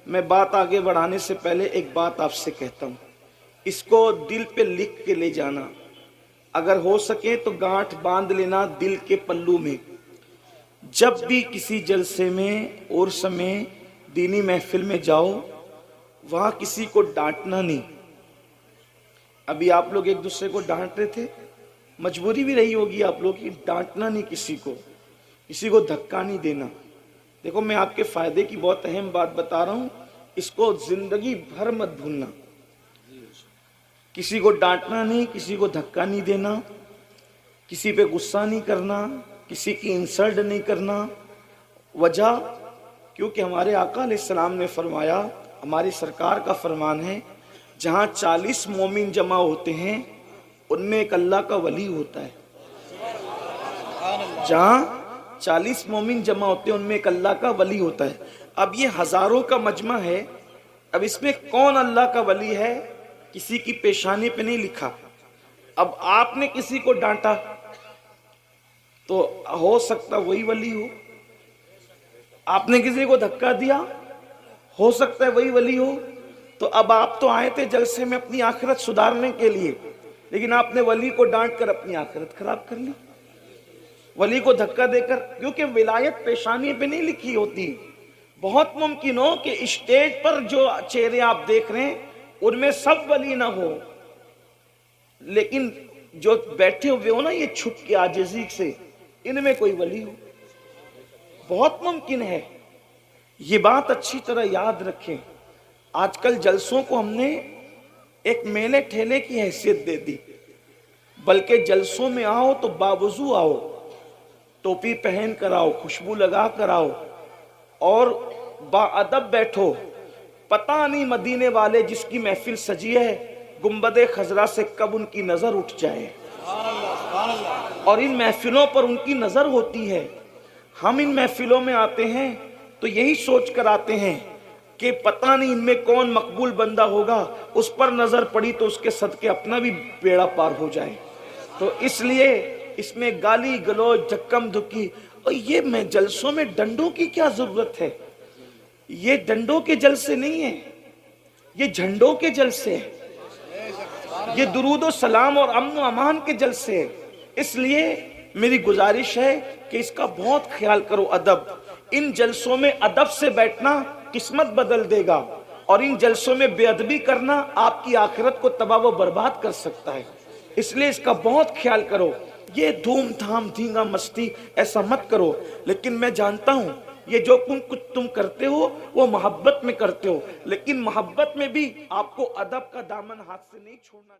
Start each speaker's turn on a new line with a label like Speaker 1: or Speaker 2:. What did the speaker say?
Speaker 1: میں بات آگے بڑھانے سے پہلے ایک بات آپ سے کہتا ہوں، اس کو دل پہ لکھ کے لے جانا، اگر ہو سکے تو گانٹھ باندھ لینا دل کے پلو میں۔ جب بھی کسی جلسے میں عرس میں دینی محفل میں جاؤ، وہاں کسی کو ڈانٹنا نہیں۔ ابھی آپ لوگ ایک دوسرے کو ڈانٹ رہے تھے، مجبوری بھی رہی ہوگی آپ لوگ کی، ڈانٹنا نہیں، کسی کو دھکا نہیں دینا۔ دیکھو میں آپ کے فائدے کی بہت اہم بات بتا رہا ہوں، اس کو زندگی بھر مت بھولنا۔ کسی کو ڈانٹنا نہیں، کسی کو دھکا نہیں دینا، کسی پہ غصہ نہیں کرنا، کسی کی انسلٹ نہیں کرنا۔ وجہ کیونکہ ہمارے آقا علیہ السلام نے فرمایا، ہماری سرکار کا فرمان ہے، جہاں 40 مومن جمع ہوتے ہیں ان میں ایک اللہ کا ولی ہوتا ہے۔ جہاں 40 مومن جمع ہوتے ہیں ان میں ایک اللہ کا ولی ہوتا ہے۔ اب یہ ہزاروں کا مجمع ہے، اب اس میں کون اللہ کا ولی ہے کسی کی پیشانی پہ نہیں لکھا۔ اب آپ نے کسی کو ڈانٹا تو ہو سکتا وہی ولی ہو، آپ نے کسی کو دھکا دیا ہو سکتا ہے وہی ولی ہو۔ تو اب آپ تو آئے تھے جلسے میں اپنی آخرت سدھارنے کے لیے، لیکن آپ نے ولی کو ڈانٹ کر اپنی آخرت خراب کر لی، ولی کو دھکا دے کر۔ کیونکہ ولایت پیشانی پہ نہیں لکھی ہوتی۔ بہت ممکن ہو کہ اسٹیج پر جو چہرے آپ دیکھ رہے ہیں ان میں سب ولی نہ ہو، لیکن جو بیٹھے ہوئے ہو نا یہ چھپ کے عاجزی سے، ان میں کوئی ولی ہو، بہت ممکن ہے۔ یہ بات اچھی طرح یاد رکھیں۔ آج کل جلسوں کو ہم نے ایک میلے ٹھیلے کی حیثیت دے دی، بلکہ جلسوں میں آؤ تو باوضو آؤ، ٹوپی پہن کر آؤ، خوشبو لگا کر آؤ اور با ادب بیٹھو۔ پتہ نہیں مدینے والے جس کی محفل سجی ہے گنبد خضرا سے کب ان کی نظر اٹھ جائے، اور ان محفلوں پر ان کی نظر ہوتی ہے۔ ہم ان محفلوں میں آتے ہیں تو یہی سوچ کر آتے ہیں کہ پتہ نہیں ان میں کون مقبول بندہ ہوگا، اس پر نظر پڑی تو اس کے صدقے اپنا بھی بیڑا پار ہو جائے۔ تو اس لیے اس میں گالی گلوچ دھکم دھکی، اور یہ میں جلسوں میں ڈنڈوں کی کیا ضرورت ہے؟ یہ ڈنڈوں کے جلسے نہیں ہیں، یہ جھنڈوں کے جلسے ہیں، یہ درود و سلام اور امن و امان کے جلسے ہیں۔ اس لیے میری گزارش ہے کہ اس کا بہت خیال کرو۔ ادب، ان جلسوں میں ادب سے بیٹھنا قسمت بدل دے گا، اور ان جلسوں میں بے ادبی کرنا آپ کی آخرت کو تباہ و برباد کر سکتا ہے۔ اس لیے اس کا بہت خیال کرو۔ یہ دھوم دھام دھینگا مستی ایسا مت کرو۔ لیکن میں جانتا ہوں یہ جو کچھ تم کرتے ہو وہ محبت میں کرتے ہو، لیکن محبت میں بھی آپ کو ادب کا دامن ہاتھ سے نہیں چھوڑنا۔